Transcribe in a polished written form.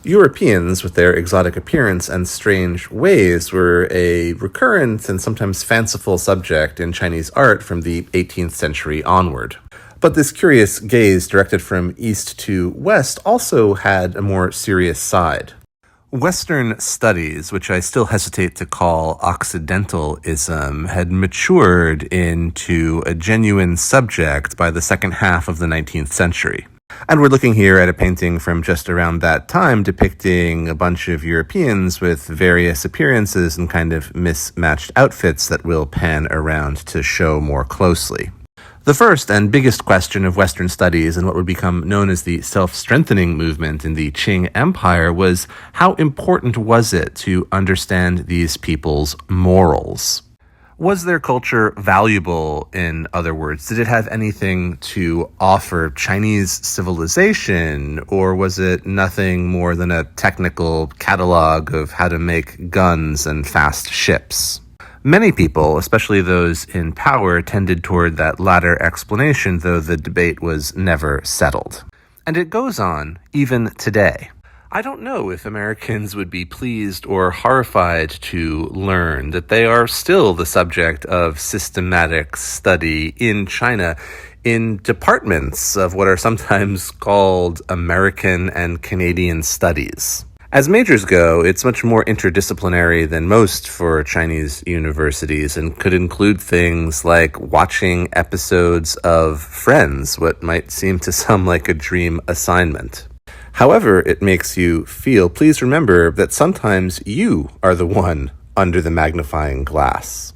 Europeans, with their exotic appearance and strange ways, were a recurrent and sometimes fanciful subject in Chinese art from the 18th century onward. But this curious gaze directed from east to west also had a more serious side. Western studies, which I still hesitate to call Occidentalism, had matured into a genuine subject by the second half of the 19th century. And we're looking here at a painting from just around that time depicting a bunch of Europeans with various appearances and kind of mismatched outfits that we'll pan around to show more closely. The first and biggest question of Western studies and what would become known as the self-strengthening movement in the Qing Empire was how important was it to understand these people's morals? Was their culture valuable, in other words? Did it have anything to offer Chinese civilization, or was it nothing more than a technical catalog of how to make guns and fast ships? Many people, especially those in power, tended toward that latter explanation, though the debate was never settled. And it goes on even today. I don't know if Americans would be pleased or horrified to learn that they are still the subject of systematic study in China in departments of what are sometimes called American and Canadian studies. As majors go, it's much more interdisciplinary than most for Chinese universities and could include things like watching episodes of Friends, what might seem to some like a dream assignment. However it makes you feel, please remember that sometimes you are the one under the magnifying glass.